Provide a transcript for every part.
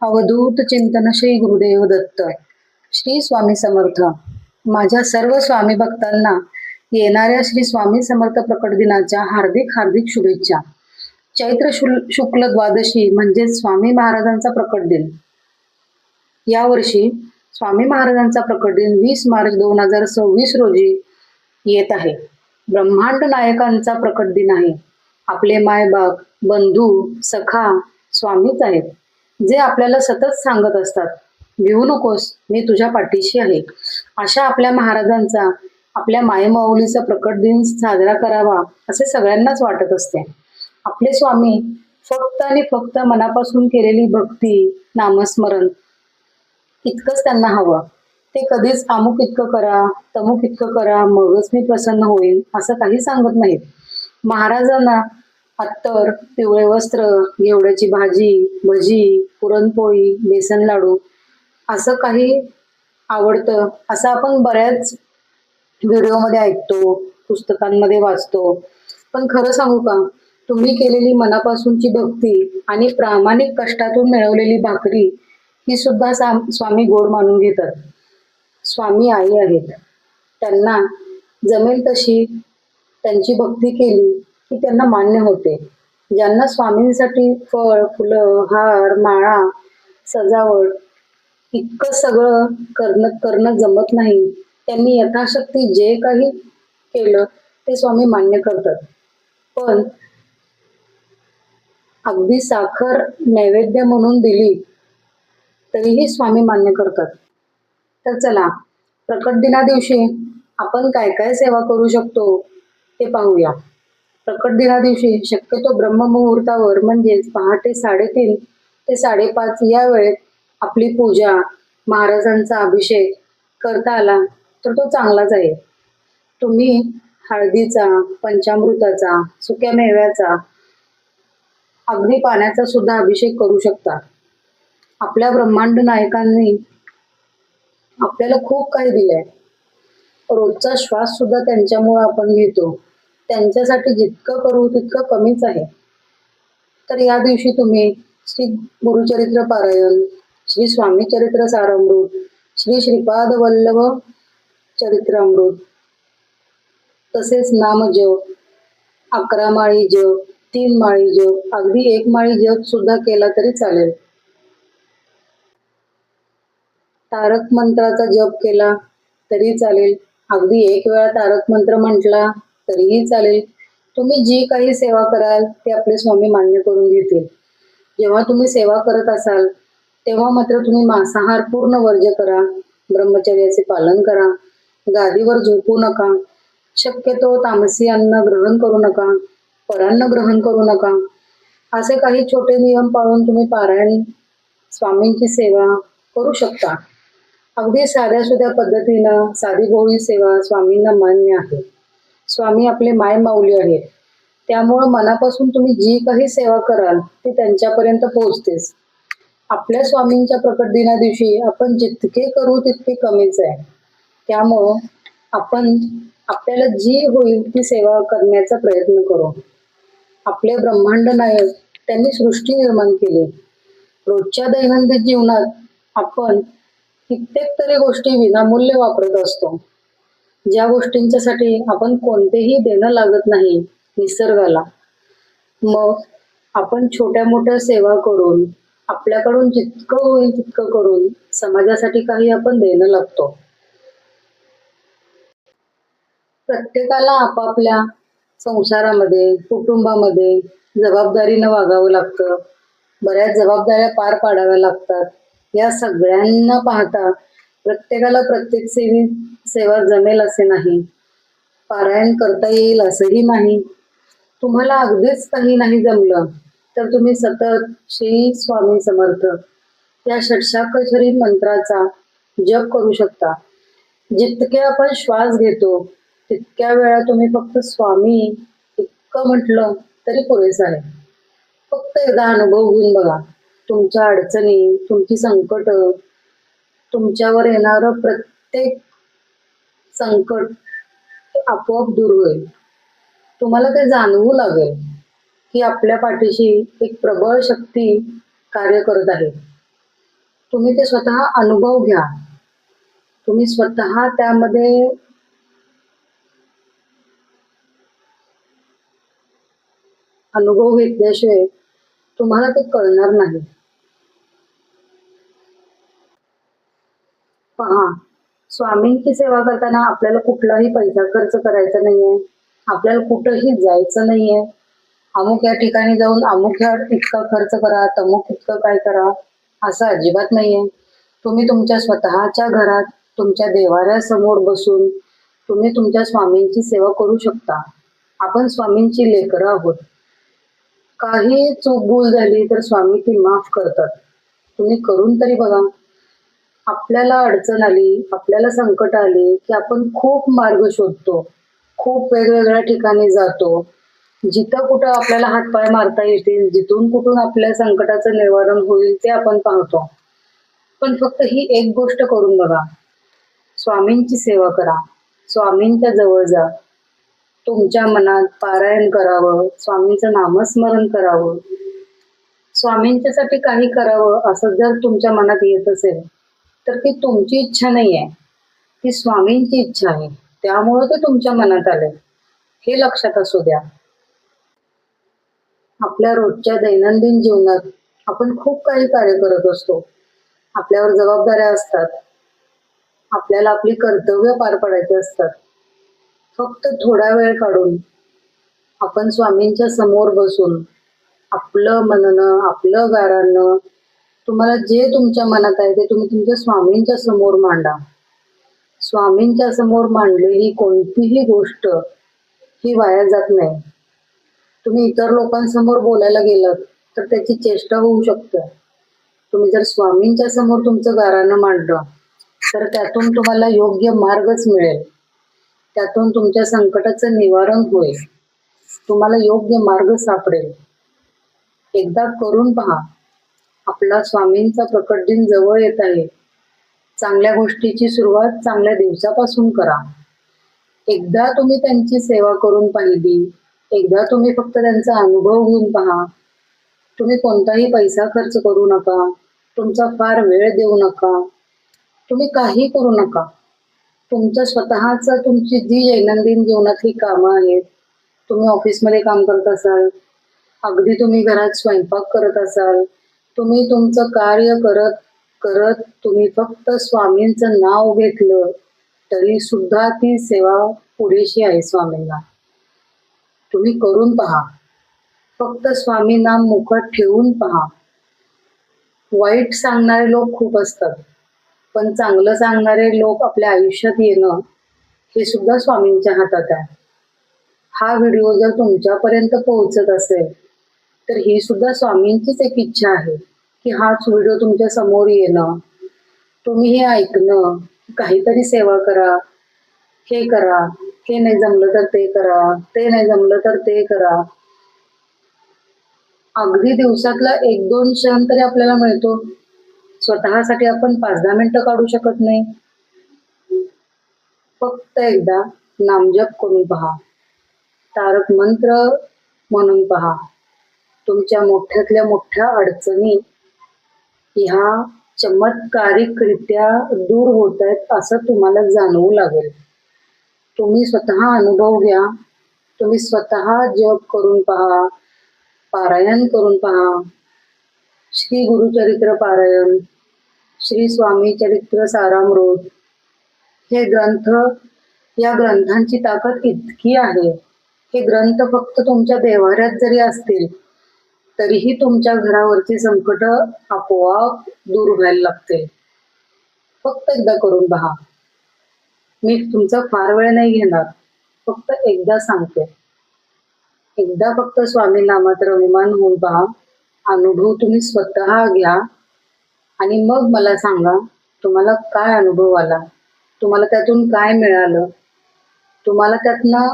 अवधूत चिंतन श्री गुरुदेव दत्त. श्री स्वामी समर्थ. माझ्या सर्व स्वामी भक्तांना येणाऱ्या श्री स्वामी समर्थ प्रकट दिनाच्या हार्दिक हार्दिक शुभेच्छा. चैत्र शुक्ल द्वादशी म्हणजे स्वामी महाराजांचा प्रकट दिन. यावर्षी स्वामी महाराजांचा प्रकट दिन 20 मार्च 2026 रोजी येत आहे. ब्रह्मांड नायकांचा प्रकट दिन आहे. आपले मायबाप, बंधू, सखा स्वामीच आहेत, जे आपल्याला सतत सांगत असतात, भिवू नकोस, मी तुझ्या पाठीशी आहे. अशा आपल्या महाराजांचा, आपल्या मायमाऊलीचा प्रकट दिन साजरा करावा असे सगळ्यांनाच वाटत असते. आपले स्वामी फक्त आणि फक्त मनापासून केलेली भक्ती, नामस्मरण इतकंच त्यांना हवं. ते कधीच अमुक इतकं करा, तमुक इतकं करा, मगच मी प्रसन्न होईल असं काही सांगत नाहीत. महाराजांना अत्तर, पिवळे वस्त्र, घेवड्याची भाजी, भजी, पुरणपोळी, बेसन लाडू असं काही आवडतं असं आपण बऱ्याच व्हिडिओमध्ये ऐकतो, पुस्तकांमध्ये वाचतो. पण खरं सांगू का, तुम्ही केलेली मनापासूनची भक्ती आणि प्रामाणिक कष्टातून मिळवलेली भाकरी ही सुद्धा स्वामी गोड मानून घेतात. स्वामी आई आहेत. त्यांना जमेल तशी त्यांची भक्ती केली की त्यांना मान्य होते. ज्यांना स्वामींसाठी फळ, फुलं, हार, माळा, सजावट इतकं सगळं करणं जमत नाही, त्यांनी यथाशक्ती जे काही केलं ते स्वामी मान्य करतात. पण अगदी साखर नैवेद्य म्हणून दिली तरीही स्वामी मान्य करतात. तर चला, प्रकट दिना दिवशी आपण काय काय सेवा करू शकतो ते पाहूया. प्रकट दिना दिवशी शक्यतो ब्रह्ममुहूर्तावर म्हणजेच पहाटे 3:30 ते 5:30 या वेळेत आपली पूजा, महाराजांचा अभिषेक करता आला तर तो चांगलाच आहे. तुम्ही हळदीचा, पंचामृताचा, सुक्या मेव्याचा, अगदी पाण्याचा सुद्धा अभिषेक करू शकता. आपल्या ब्रह्मांड नायकांनी आपल्याला खूप काही दिलंय. रोजचा श्वास सुद्धा त्यांच्यामुळे आपण घेतो. त्यांच्यासाठी जितकं करू तितकं कमीच आहे. तर या दिवशी तुम्ही श्री गुरुचरित्र पारायण, श्री स्वामी चरित्र सारामृत, श्री श्रीपाद वल्लभ चरित्रामृत, तसेच नामजप, 11 माळी जप, 3 माळी जप, अगदी 1 माळी जप सुद्धा केला तरी चालेल. तारक मंत्राचा जप केला तरी चालेल. अगदी 1 वेळा तारक मंत्र म्हटला तरीही चालेल. तुम्ही जी काही सेवा कराल ते आपले स्वामी मान्य करून घेतील. जेव्हा तुम्ही सेवा करत असाल तेव्हा मात्र तुम्ही मांसाहार पूर्ण वर्ज्य करा, ब्रह्मचर्याचे पालन करा, गादीवर झोपू नका, शक्यतो तामसी अन्न ग्रहण करू नका, परान्न ग्रहण करू नका. असे काही छोटे नियम पाळून तुम्ही पारायण, स्वामींची सेवा करू शकता. अगदी साध्या सुध्या पद्धतीनं साधी भोळी सेवा स्वामींना मान्य आहे. स्वामी आपले माय माऊली आहेत. त्यामुळं मनापासून तुम्ही जी काही सेवा कराल ती त्यांच्यापर्यंत पोहोचतेच. आपल्या स्वामींच्या प्रकट दिना दिवशी आपण जितके करू तितके कमीच आहे. त्यामुळं आपण आपल्याला जी होईल ती सेवा करण्याचा प्रयत्न करू. आपले ब्रह्मांड नायक त्यांनी सृष्टी निर्माण केली. रोजच्या दैनंदिन जीवनात आपण कित्येक तरी गोष्टी विनामूल्य वापरत असतो, ज्या गोष्टींच्यासाठी आपण कोणतेही देणं लागत नाही निसर्गाला. मग आपण छोट्या मोठ्या सेवा करून, आपल्याकडून जितकं होईल तितकं करून समाजासाठी काही आपण देणं लागतो. प्रत्येकाला आपापल्या संसारामध्ये, कुटुंबामध्ये जबाबदारीनं वागावं लागतं. बऱ्याच जबाबदाऱ्या पार पाडाव्या लागतात. या सगळ्यांना पाहता प्रत्येकाला प्रत्येक सेवा जमेल असे नाही, पारायण करता येईल असंही नाही. तुम्हाला अगदीच काही नाही जमलं तर तुम्ही सतत श्री स्वामी समर्थ या षट्साक्षरी मंत्राचा जप करू शकता. जितके आपण श्वास घेतो तितक्या वेळा तुम्ही फक्त स्वामी इतकं म्हटलं तरी पुरेसं आहे. फक्त एकदा अनुभव घेऊन बघा. तुमच्या अडचणी, तुमची संकट, तुमच्यावर येणारं प्रत्येक संकट आपोआप दूर होईल. तुम्हाला ते जाणवू लागेल की आपल्या पाठीशी एक प्रबळ शक्ती कार्य करत आहे. तुम्ही ते स्वतः अनुभव घ्या. तुम्ही स्वतः त्यामध्ये अनुभव घेतल्याशिवाय तुम्हाला ते कळणार नाही. पहा, स्वामींची सेवा करताना आपल्याला कुठलाही पैसा खर्च करायचा नाहीये. आपल्याला कुठंही जायचं नाहीये. अमुक या ठिकाणी जाऊन अमुक या इतका खर्च करा, तमुक इतकं काय करा, असं अजिबात नाहीये. तुम्ही तुमच्या स्वतःच्या घरात तुमच्या देवाऱ्यासमोर बसून तुम्ही तुमच्या स्वामींची सेवा करू शकता. आपण स्वामींची लेकरं आहोत. काही चूक भूल झाली तर स्वामी ती माफ करतात. तुम्ही करून तरी बघा. आपल्याला अडचण आली, आपल्याला संकट आली की आपण खूप मार्ग शोधतो, खूप वेगवेगळ्या ठिकाणी जातो. जिथं कुठं आपल्याला हातपाय मारता येतील, जिथून कुठून आपल्या संकटाचं निवारण होईल ते आपण पाहतो. पण फक्त ही एक गोष्ट करून बघा. स्वामींची सेवा करा, स्वामींच्या जवळ जा, तुमच्या मनात पारायण करावं, स्वामींचं नामस्मरण करावं, स्वामींच्यासाठी काही करावं असं जर तुमच्या मनात येत असेल तर ती तुमची इच्छा नाही आहे, ती स्वामींची इच्छा आहे. त्यामुळं ते तुमच्या मनात आले, हे लक्षात असू द्या. आपल्या रोजच्या दैनंदिन जीवनात आपण खूप काही कार्य करत असतो. आपल्यावर जबाबदाऱ्या असतात. आपल्याला आपली कर्तव्य पार पाडायची असतात. फक्त थोडा वेळ काढून आपण स्वामींच्या समोर बसून आपलं म्हणणं, आपलं गाराणं, तुम्हाला जे तुमच्या मनात आहे ते तुम्ही तुमच्या स्वामींच्या समोर मांडा. स्वामींच्या समोर मांडलेली कोणतीही गोष्ट ही वाया जात नाही. तुम्ही इतर लोकांसमोर बोलायला गेलात तर त्याची चेष्टा होऊ शकते. तुम्ही जर स्वामींच्या समोर तुमचं गाराणं मांडलं तर त्यातून तुम्हाला योग्य मार्गच मिळेल. त्यातून तुमच्या संकटाचं निवारण होईल. तुम्हाला योग्य मार्ग सापडेल. एकदा करून पहा. आपला स्वामींचा प्रकट दिन जवळ येत आहे. चांगल्या गोष्टीची सुरुवात चांगल्या दिवसापासून करा. एकदा तुम्ही त्यांची सेवा करून पाहिली, एकदा तुम्ही फक्त त्यांचा अनुभव घेऊन पहा. तुम्ही कोणताही पैसा खर्च करू नका, तुमचा फार वेळ देऊ नका, तुम्ही काही करू नका. तुमचं स्वतःचं तुमची जी दैनंदिन जीवनातली कामं आहेत, तुम्ही ऑफिसमध्ये काम करत असाल, अगदी तुम्ही घरात स्वयंपाक करत असाल, तुम्ही तुमचं कार्य करत करत तुम्ही फक्त स्वामींचं नाव घेतलं तरी सुद्धा ती सेवा पुरेशी आहे स्वामींना. तुम्ही करून पहा. फक्त स्वामी नाम मुखात ठेवून पहा. वाईट सांगणारे लोक खूप असतात, पण चांगलं सांगणारे लोक आपल्या आयुष्यात येणं हे सुद्धा स्वामींच्या हातात आहे. हा व्हिडिओ जर तुमच्यापर्यंत पोहोचत असेल तर ही सुद्धा स्वामींचीच एक इच्छा आहे की हाच व्हिडिओ तुमच्या समोर येणं, तुम्ही हे ऐकणं, काहीतरी सेवा करा, हे करा, हे नाही जमलं तर ते करा, ते नाही जमलं तर ते करा. अगदी दिवसातला 1-2 क्षण तरी आपल्याला मिळतो. स्वतःसाठी आपण 5-10 मिनिटं काढू शकत नाही. फक्त एकदा नामजप करून पहा. तारक मंत्र म्हणून पहा. तुमच्या मोठ्यातल्या मोठ्या अडचणी ह्या चमत्कारिकरित्या दूर होत आहेत असं तुम्हाला जाणवू लागेल. तुम्ही स्वतः अनुभव घ्या. तुम्ही स्वतः जप करून पहा, पारायण करून पहा. श्री गुरुचरित्र पारायण, श्री स्वामी चरित्र सारामृत हे ग्रंथ, या ग्रंथांची ताकद इतकी आहे. हे ग्रंथ फक्त तुमच्या देव्हाऱ्यात जरी असतील तरीही तुमच्या घरावरची संकट आपोआप दूर व्हायला लागते. फक्त एकदा करून पहा. मी तुमचा फार वेळ नाही घेणार, फक्त एकदा सांगते. एकदा फक्त स्वामी नामात रममाण होऊन पहा. अनुभव तुम्ही स्वतः घ्या आणि मग मला सांगा तुम्हाला काय अनुभव आला, तुम्हाला त्यातून काय मिळालं. तुम्हाला त्यातनं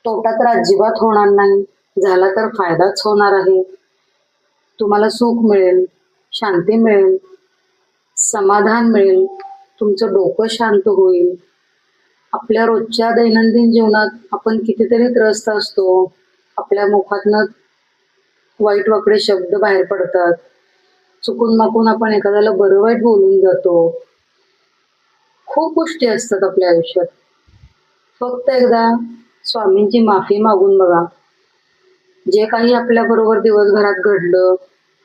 तोटा तर अजिबात होणार नाही, झाला तर फायदाच होणार आहे. तुम्हाला सुख मिळेल, शांती मिळेल, समाधान मिळेल, तुमचं डोकं शांत होईल. आपल्या रोजच्या दैनंदिन जीवनात आपण कितीतरी त्रस्त असतो. आपल्या मुखातनं वाईट वाकडे शब्द बाहेर पडतात. चुकून माकून आपण एखाद्याला बरं वाईट बोलून जातो. खूप गोष्टी असतात आपल्या आयुष्यात. फक्त एकदा स्वामींची माफी मागून बघा. जे काही आपल्या बरोबर दिवसभरात घडलं,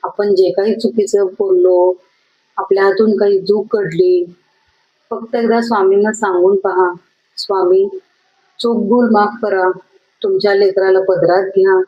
आपण जे काही चुकीचं बोललो, आपल्या हातून काही चूक घडली, फक्त एकदा स्वामींना सांगून पहा, स्वामी चूक भूल माफ करा. तुमच्या लेकराला पदरात घ्या.